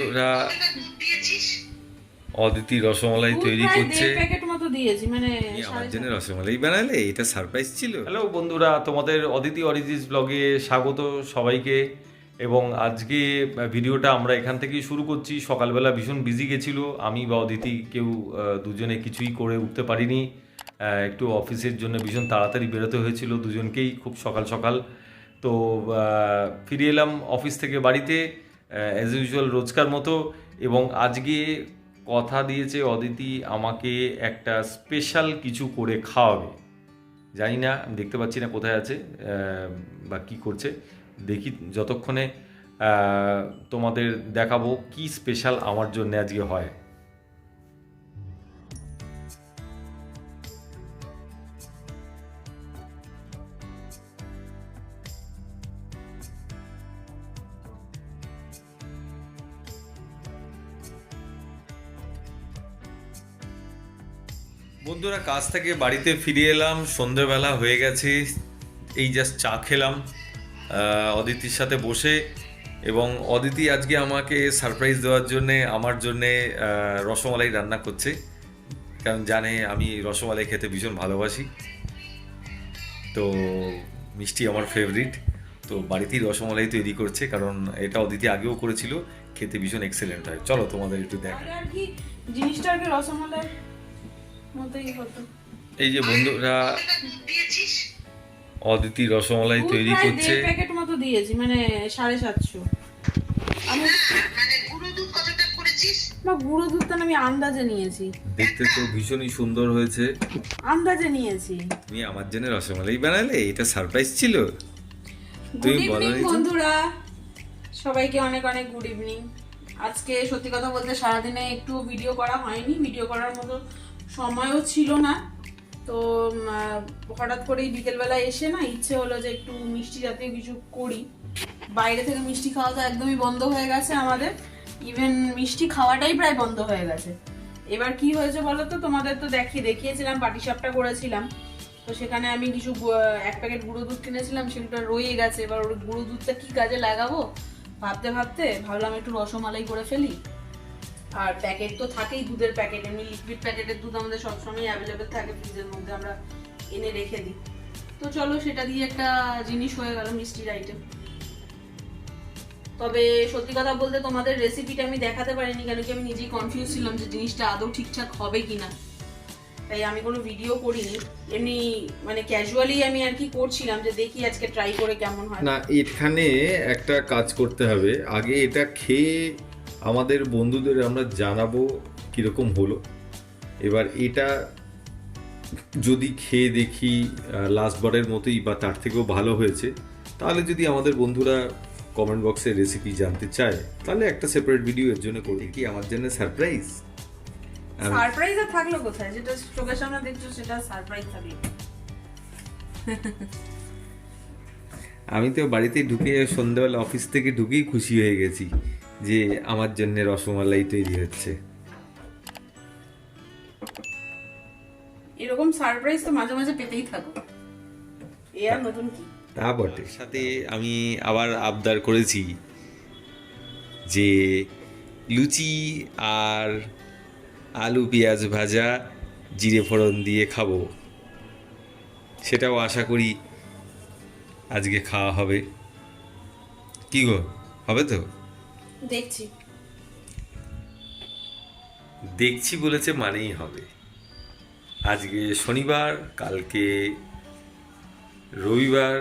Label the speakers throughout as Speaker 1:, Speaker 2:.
Speaker 1: বন্ধুরা অদিতি রসমালাই তৈরি করছে।
Speaker 2: মানে
Speaker 1: আমার জন্য রসমালাই বানালে, এটা সারপ্রাইজ ছিল। হ্যালো বন্ধুরা, তোমাদের অদিতি অরিজিস ব্লগে স্বাগত সবাইকে। এবং আজকে ভিডিওটা আমরা এখান থেকেই শুরু করছি। সকালবেলা ভীষণ বিজি গেছিলো, আমি বা অদিতি কেউ দুজনে কিছুই করে উঠতে পারিনি। একটু অফিসের জন্য ভীষণ তাড়াতাড়ি বেরোতে হয়েছিল দুজনকেই, খুব সকাল সকাল। তো ফিরে এলাম অফিস থেকে বাড়িতে অ্যাজ ইউজুয়াল রোজকার মতো। এবং আজকে কথা দিয়েছে অদিতি আমাকে একটা স্পেশাল কিছু করে খাওয়াবে। জানি না, আমি দেখতে পাচ্ছি না কোথায় আছে বা কী করছে। দেখি যতক্ষণে তোমাদের দেখাবো কি স্পেশাল আমার জন্য আজকে হয়। বন্ধুরা, কাজ থেকে বাড়িতে ফিরে এলাম, সন্ধ্যেবেলা হয়ে গেছে। এই জাস্ট চা খেলাম অদিতির সাথে বসে। এবং অদিতি আজকে আমাকে সারপ্রাইজ দেওয়ার জন্যে আমার জন্যে রসমালাই রান্না করছে, কারণ জানে আমি রসমালাই খেতে ভীষণ ভালোবাসি। তো মিষ্টি আমার ফেভারিট। তো বাড়িতেই রসমালাই তৈরি করছে, কারণ এটা অদিতি আগেও করেছিল, খেতে ভীষণ এক্সেলেন্ট হয়। চলো তোমাদের একটু দেখা।
Speaker 2: জিনিসটা আর কি রসমালাই মতোই হতো।
Speaker 1: এই যে বন্ধুরা, অদিতি রসমালাই তৈরি করছে।
Speaker 2: প্যাকেট মতো দিয়েছি, মানে 750। আমি
Speaker 3: মানে গুঁড়ো দুধ কতটা করেছিস?
Speaker 2: বা গুঁড়ো দুধটা আমি আন্দাজে নিয়েছি।
Speaker 1: দেখতে তো ভীষণই সুন্দর হয়েছে,
Speaker 2: আন্দাজে নিয়েছি।
Speaker 1: তুমি আমার জন্য রসমালাই বানালে, এটা সারপ্রাইজ ছিল।
Speaker 2: গুড ইভিনিং বন্ধুরা, সবাইকে অনেক অনেক গুড ইভিনিং। আজকে সত্যি কথা বলতে সারাদিনে একটু ভিডিও করা হয়নি, ভিডিও করার মতো সময়ও ছিল না। তো হঠাৎ করেই বিকেলবেলা এসে না ইচ্ছে হলো যে একটু মিষ্টি জাতীয় কিছু করি। বাইরে থেকে মিষ্টি খাওয়া তো একদমই বন্ধ হয়ে গেছে আমাদের, ইভেন মিষ্টি খাওয়াটাই প্রায় বন্ধ হয়ে গেছে। এবার কি হয়েছে বলো তো, তোমাদের তো দেখিয়েছিলাম পাটিসাপটা করেছিলাম। তো সেখানে আমি কিছু 1 প্যাকেট গুঁড়ো দুধ কিনেছিলাম, সেটা রয়ে গেছে। এবার ওর গুঁড়ো দুধটা কি কাজে লাগাবো ভাবতে ভাবতে ভাবলাম একটু রসমালাই করে ফেলি। আর প্যাকেট তো থাকেই, দুধের প্যাকেট, এমনি লিকুইড প্যাকেটের দুধ আমাদের সবসময় অ্যাভেলেবেল থাকে ফ্রিজের মধ্যে, আমরা এনে রেখে দিই। তো চলো সেটা দিয়ে একটা জিনিস হয়ে গেল, মিষ্টির আইটেম। তবে সত্যি কথা বলতে তোমাদের রেসিপিটা আমি দেখাতে পারিনি, কেন কি আমি নিজেই কনফিউজ ছিলাম যে জিনিসটা আদৌ ঠিকঠাক হবে কিনা। তাই আমি কোনো ভিডিও করিনি, এমনি মানে ক্যাজুয়ালি আমি আর কি করছিলাম যে দেখি আজকে ট্রাই করে কেমন হয়।
Speaker 1: না, এখানে একটা কাজ করতে হবে, আগে এটা খেয়ে আমাদের বন্ধুদের আমরা জানাবো কীরকম হলো। এবার এটা যদি খেয়ে দেখি লাস্টবারের মতোই বা তার থেকেও ভালো হয়েছে, তাহলে যদি আমাদের বন্ধুরা কমেন্ট বক্সে রেসিপি জানতে চায়, তাহলে একটা সেপারেট ভিডিও এর জন্য করি। কি আমার জন্য সারপ্রাইজ?
Speaker 2: সারপ্রাইজ আর থাকলো কোথায়, যেটা চোখের সামনে দেখছো সেটা সারপ্রাইজ থাকলো।
Speaker 1: আমি তো বাড়িতে ঢুকে সন্ধ্যাবেলা অফিস থেকে ঢুকেই খুশি হয়ে গেছি যে আমার জন্য রসমালাই তৈরি হচ্ছে।
Speaker 2: এরকম সারপ্রাইজ তো মাঝে মাঝে পেতেই থাকো, এ আর নতুন কি।
Speaker 1: তা বটে। সাথে আমি আবার আবদার করেছি যে লুচি আর আলু পেঁয়াজ ভাজা জিরে ফোড়ন দিয়ে খাবো, সেটাও আশা করি আজকে খাওয়া হবে। কি গো, হবে তো?
Speaker 2: দেখছি
Speaker 1: দেখছি বলেছে মানেই হবে। আজকে শনিবার, কালকে রবিবার,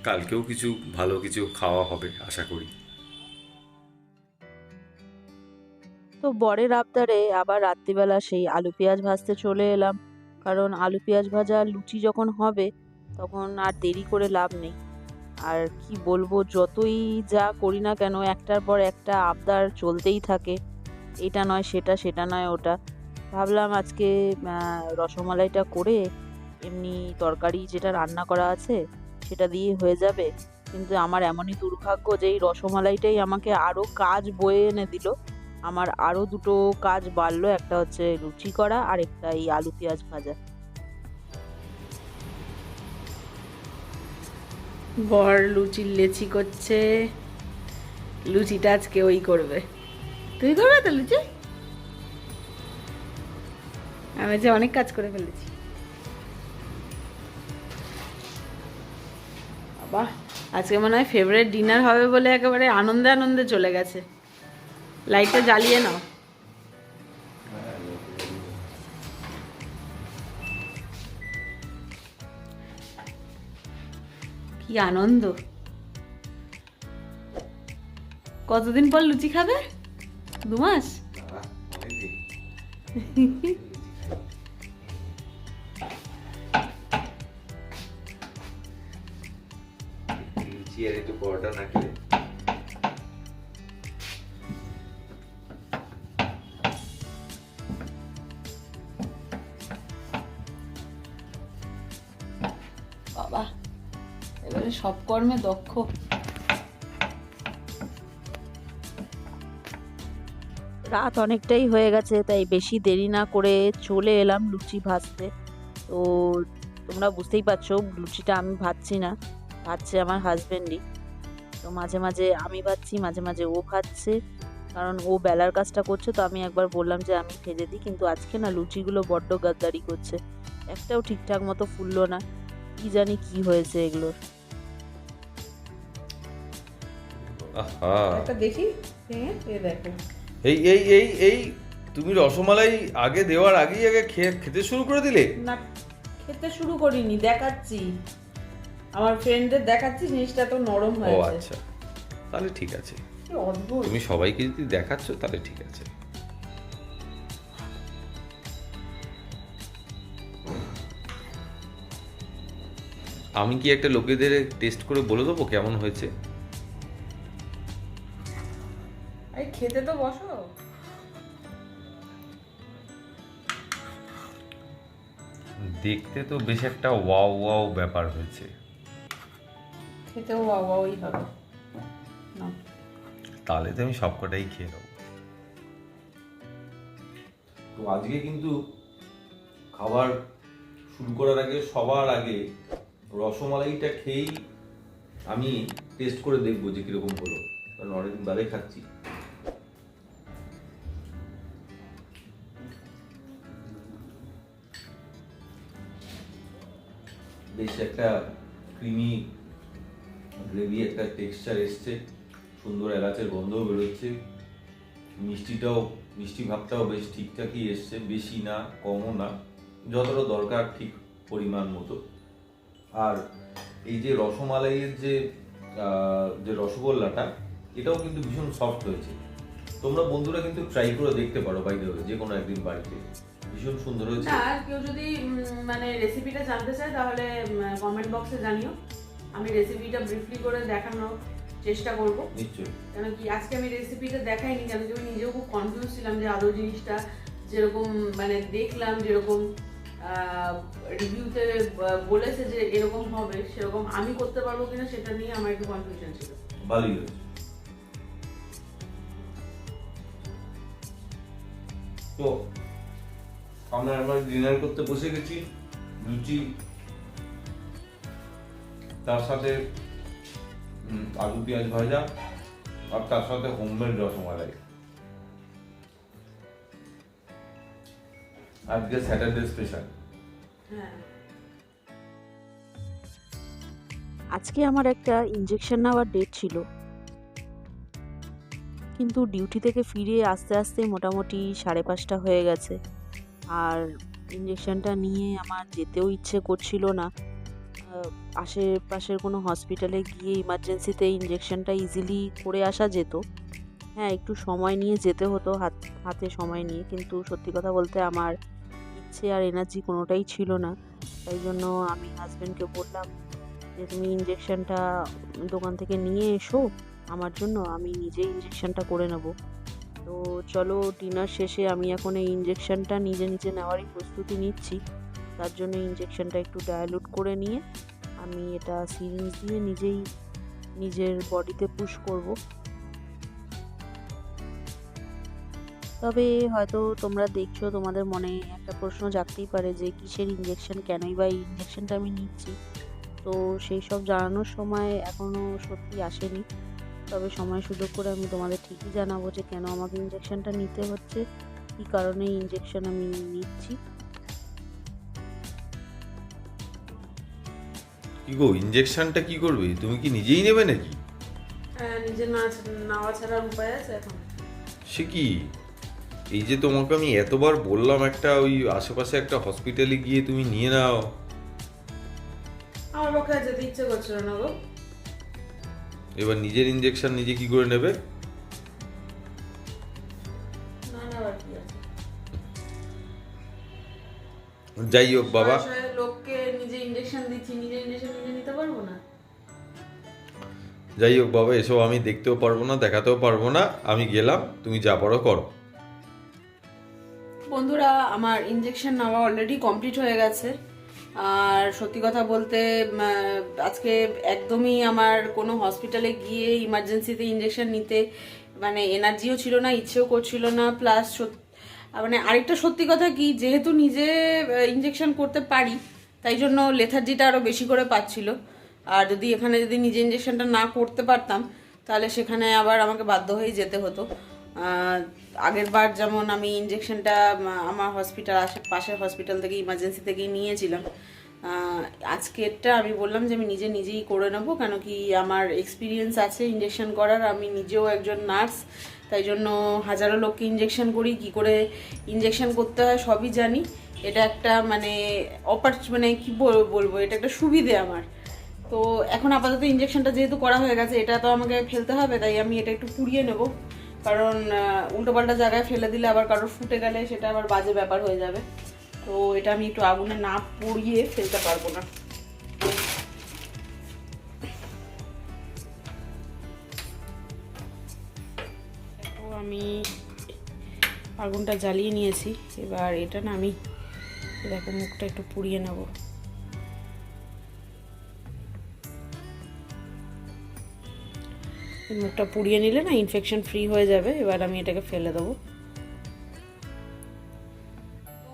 Speaker 1: কালকেও কিছু ভালো কিছু খাওয়া হবে আশা করি।
Speaker 4: তো বরের আবদারে আবার রাত্রিবেলা সেই আলু পেঁয়াজ ভাজতে চলে এলাম, কারণ আলু পেঁয়াজ ভাজা লুচি যখন হবে তখন আর দেরি করে লাভ নেই। আর কি বলবো, যতই যা করি না কেন একটার পর একটা আবদার চলতেই থাকে, এটা নয় সেটা, সেটা নয় ওটা। ভাবলাম আজকে রসমালাইটা করে এমনি তরকারি যেটা রান্না করা আছে সেটা দিয়ে হয়ে যাবে। কিন্তু আমার এমনই দুর্ভাগ্য যে এই রসমালাইটাই আমাকে আরও কাজ বয়ে এনে দিল। আমার আরও দুটো কাজ বাড়লো, একটা হচ্ছে লুচি করা আর একটা এই আলু পেঁয়াজ ভাজা।
Speaker 2: বর লুচির লেচি করছে, লুচিটা আজকে ওই করবে। তুই করবে তো লুচি? আমি যে অনেক কাজ করে ফেলেছি। বাবা, আজকে মনে হয় ফেভারিট ডিনার হবে বলে একেবারে আনন্দে আনন্দে চলে গেছে। লাইটটা জ্বালিয়ে নাও। কি আনন্দ! কতদিন পর লুচি খাবে? 2 মাস?
Speaker 1: লুচি আর একটু পরোটা না খেলে
Speaker 2: বাবা, এবারে সব কর্মে দক্ষ।
Speaker 4: রাত অনেকটাই হয়ে গেছে, তাই বেশি দেরি না করে চলে এলাম লুচি ভাজতে। তো তোমরা বুঝতেই পারছো, লুচিটা আমি ভাজছি না, ভাজছে আমার হাজবেন্ডই। তো মাঝে মাঝে আমি ভাজছি, মাঝে মাঝে ও ভাজছে, কারণ ও বেলার কাজটা করছে। তো আমি একবার বললাম যে আমি ভেজে দিই, কিন্তু আজকে না লুচিগুলো বড্ড গাদ্দারি করছে, একটাও ঠিকঠাক মতো ফুললো না। কি জানি কি হয়েছে এগুলোর।
Speaker 1: আহা,
Speaker 2: একটা দেখি, এই দেখো।
Speaker 1: এই এই এই এই তুমি রসমালাই আগে দেওয়ার আগেই খেতে শুরু করে দিলে?
Speaker 2: না, খেতে শুরু করিনি, দেখাচ্ছি আমার ফ্রেন্ডদের, দেখাচ্ছি জিনিসটা তো নরম
Speaker 1: ও
Speaker 2: হয়েছে।
Speaker 1: আচ্ছা, তাহলে ঠিক আছে।
Speaker 2: কি অদ্ভুত!
Speaker 1: তুমি সবাইকে যদি দেখাচ্ছ তাহলে ঠিক আছে। আমি কি একটা লোকেদের টেস্ট করে বলে দেবো কেমন হয়েছে?
Speaker 2: এই খেতে তো বসো।
Speaker 1: দেখতে তো বেশ একটা ওয়াও ওয়াও ব্যাপার হয়েছে।
Speaker 2: খেতেও বাবাই হবে না।
Speaker 1: তাহলে তো আমি সবকটাই খেয়ে নেবো। তো আজকে কিন্তু খাবার শুরু করার আগে সবার আগে রসমালাইটা খেয়েই আমি টেস্ট করে দেখবো যে কিরকম হলো, কারণ অনেকদিন বাদে খাচ্ছি। বেশ একটা ক্রিমি গ্রেভি একটা টেক্সচার এসছে, সুন্দর এলাচের গন্ধও বেরোচ্ছে, মিষ্টি ভাবটাও বেশ ঠিকঠাকই এসছে, বেশি না কমও না, যতটা দরকার ঠিক পরিমাণ মতো। আর এই যে রসমালাইয়ের যে রসগোল্লাটা, এটাও কিন্তু ভীষণ সফট হয়েছে। তোমরা বন্ধুরা কিন্তু ট্রাই করে দেখতে পারো, বাই দ্য ওয়ে, যে কোনো একদিন বাড়িতে। ভীষণ সুন্দর হয়েছে।
Speaker 2: না, কেউ যদি মানে রেসিপিটা জানতে চায় তাহলে কমেন্ট বক্সে জানিও, আমি রেসিপিটা ব্রিফলি করে দেখানোর চেষ্টা করব।
Speaker 1: নিশ্চয়ই।
Speaker 2: কেন কি আজকে আমি রেসিপিটা দেখাইনি, কেন কি আমি নিজেও খুব কনফিউজ ছিলাম যে আদৌ জিনিসটা যেরকম মানে দেখলাম, যেরকম রিভিউতে বলেছে যে এরকম হবে, সেরকম আমি করতে পারবো কিনা সেটা নিয়ে আমার একটু কনফিউশন ছিল।
Speaker 1: ভালোই হয়েছে। তো আমরা ডিনার করতে বসে গেছি। লুচি, তার সাথে আলু পেঁয়াজ ভাজা, আর তার সাথে হোমমেড রসমালাই। আজকে স্যাটারডে স্পেশাল।
Speaker 2: হ্যাঁ,
Speaker 4: আজকে আমার একটা ইঞ্জেকশন নেওয়ার ডেট ছিল, কিন্তু ডিউটি থেকে ফিরে আস্তে আস্তে মোটামুটি 5:30 হয়ে গেছে। আর ইঞ্জেকশনটা নিয়ে আমার যেতেও ইচ্ছে করছিল না। আশেপাশের কোনো হসপিটালে গিয়ে ইমার্জেন্সিতে ইঞ্জেকশনটা ইজিলি করে আসা যেত। হ্যাঁ, একটু সময় নিয়ে যেতে হতো, হাতে সময় নিয়ে, কিন্তু সত্যি কথা বলতে আমার ইচ্ছে আর এনার্জি কোনোটাই ছিল না। তাই জন্য আমি হাজব্যান্ডকে বললাম যে তুমি ইঞ্জেকশনটা দোকান থেকে নিয়ে এসো আমার জন্য, আমি নিজেই ইঞ্জেকশনটা করে নেব। তো চলো, ডিনার শেষে আমি এখন এই ইঞ্জেকশনটা নিজে নিজে নেওয়ারই প্রস্তুতি নিচ্ছি। তার জন্য ইঞ্জেকশনটা একটু ডায়ালুট করে নিয়ে আমি এটা সিরিঞ্জ দিয়ে নিজেই নিজের বডিতে পুশ করব। তবে হয়তো তোমরা দেখছো, তোমাদের মনে একটা প্রশ্ন জাগতেই পারে যে কিসের ইঞ্জেকশন, কেনই বা এই ইঞ্জেকশনটা আমি নিচ্ছি। তো সেই সব জানানোর সময় এখনও সত্যি আসেনি, তবে সময় সুযোগ করে আমি তোমাদের ঠিকই জানাবো যে কেন আমাকে ইঞ্জেকশনটা নিতে হচ্ছে, কী কারণে ইঞ্জেকশন আমি নিচ্ছি।
Speaker 1: কি গো, ইঞ্জেকশনটা কি করবে? তুমি কি নিজেই নেবে নাকি?
Speaker 2: হ্যাঁ, নিজে না নেওয়া ছাড়ার উপায় আছে এখন?
Speaker 1: সে কি, এই যে তোমাকে আমি এতবার বললাম একটা ওই আশেপাশে একটা হসপিটালে গিয়ে তুমি নিয়ে নাও।
Speaker 2: আমার পক্ষে আর যেতে ইচ্ছে করছিল না গো।
Speaker 1: এবার নিজের ইঞ্জেকশন নিজে কি করে নেবে?
Speaker 2: না না, আর কি আছে?
Speaker 1: যাই হোক বাবা,
Speaker 2: বয়স হয়ে লোককে নিজে ইঞ্জেকশন দিচ্ছি, নিজে ইঞ্জেকশন নিজে নিতে পারবো না?
Speaker 1: যাই হোক বাবা, এসব আমি দেখতেও পারবো না, দেখাতেও পারবো না। আমি গেলাম, তুমি যা পারো করো।
Speaker 2: বন্ধুরা, আমার ইঞ্জেকশন নেওয়া অলরেডি কমপ্লিট হয়ে গেছে। আর সত্যি কথা বলতে আজকে একদমই আমার কোনো হসপিটালে গিয়ে ইমার্জেন্সিতে ইঞ্জেকশন নিতে মানে এনার্জিও ছিল না, ইচ্ছেও করছিল না। প্লাস মানে আরেকটা সত্যি কথা কি, যেহেতু নিজে ইঞ্জেকশন করতে পারি তাই জন্য লেথার্জিটা আরও বেশি করে পাচ্ছিল। আর যদি এখানে যদি নিজে ইঞ্জেকশনটা না করতে পারতাম তাহলে সেখানে আবার আমাকে বাধ্য হয়ে যেতে হতো। আগের বার যেমন আমি ইঞ্জেকশনটা আমার হসপিটাল পাশের হসপিটাল থেকে ইমার্জেন্সি থেকেই নিয়েছিলাম, আজকেরটা আমি বললাম যে আমি নিজেই করে নেবো, কেন কি আমার এক্সপিরিয়েন্স আছে ইঞ্জেকশন করার। আমি নিজেও একজন নার্স, তাই জন্য হাজারো লোককে ইঞ্জেকশন করি, কি করে ইঞ্জেকশন করতে হয় সবই জানি। এটা একটা মানে মানে কি বলবো, এটা একটা সুবিধে আমার। তো এখন আপাতত ইঞ্জেকশনটা যেহেতু করা হয়ে গেছে, এটা তো আমাকে ফেলতে হবে, তাই আমি এটা একটু পুড়িয়ে নেব। কারণ উল্টোপাল্টা জায়গায় ফেলে দিলে আবার কারোর ফুটে গেলে সেটা আবার বাজে ব্যাপার হয়ে যাবে। তো এটা আমি একটু আগুনে না পুড়িয়ে ফেলতে পারবো না। দেখো, আমি আগুনটা জ্বালিয়ে নিয়েছি। এবার এটা না আমি দেখো মুখটা একটু পুড়িয়ে নেব। মুখটা পুড়িয়ে নিলে না ইনফেকশন ফ্রি হয়ে যাবে। এবার আমি এটাকে ফেলে দেবো।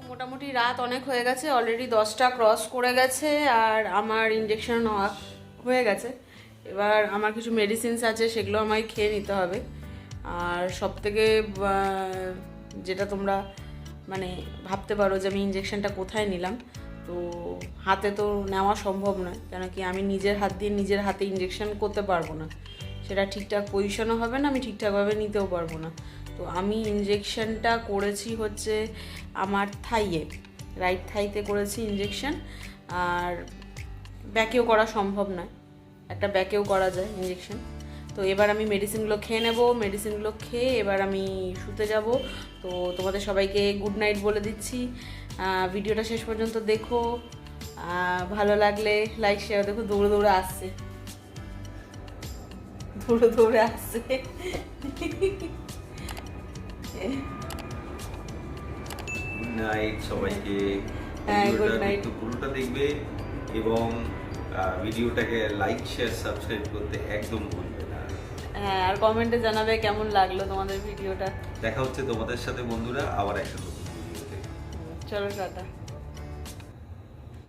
Speaker 2: মোটামুটি রাত অনেক হয়ে গেছে, অলরেডি 10টা ক্রস করে গেছে আর আমার ইঞ্জেকশন নেওয়া হয়ে গেছে। এবার আমার কিছু মেডিসিনস আছে, সেগুলো আমায় খেয়ে নিতে হবে। আর সবথেকে যেটা তোমরা মানে ভাবতে পারো যে আমি ইঞ্জেকশনটা কোথায় নিলাম, তো হাতে তো নেওয়া সম্ভব নয়, কেন কি আমি নিজের হাত দিয়ে নিজের হাতে ইঞ্জেকশন করতে পারবো না, সেটা ঠিকঠাক পজিশনও হবে না, আমি ঠিকঠাকভাবে নিতেও পারবো না। তো আমি ইঞ্জেকশনটা করেছি হচ্ছে আমার থাইয়ে, রাইট থাইতে করেছি ইঞ্জেকশন। আর ব্যাকেও করা সম্ভব নয়, একটা ব্যাকেও করা যায় ইঞ্জেকশন। তো এবার আমি মেডিসিনগুলো খেয়ে নেব, মেডিসিনগুলো খেয়ে এবার আমি শুতে যাব। তো তোমাদের সবাইকে গুড নাইট বলে দিচ্ছি। ভিডিওটা শেষ পর্যন্ত দেখো, ভালো লাগলে লাইক শেয়ার। দেখো দৌড়ে দৌড়ে আসছে, দৌড়ে আসছে।
Speaker 1: গুড নাইট সবাইকে।
Speaker 2: হ্যাঁ, good
Speaker 1: ভিডিওটা
Speaker 2: night.
Speaker 1: একটু পুরোটা দেখবে এবং ভিডিওটাকে লাইক শেয়ার সাবস্ক্রাইব করতে একদম ভুলবে না।
Speaker 2: হ্যাঁ, আর কমেন্টে জানাবে কেমন লাগলো তোমাদের ভিডিওটা।
Speaker 1: দেখা হচ্ছে তোমাদের সাথে বন্ধুরা আবার একটা নতুন ভিডিওতে।
Speaker 2: চলো টাটা।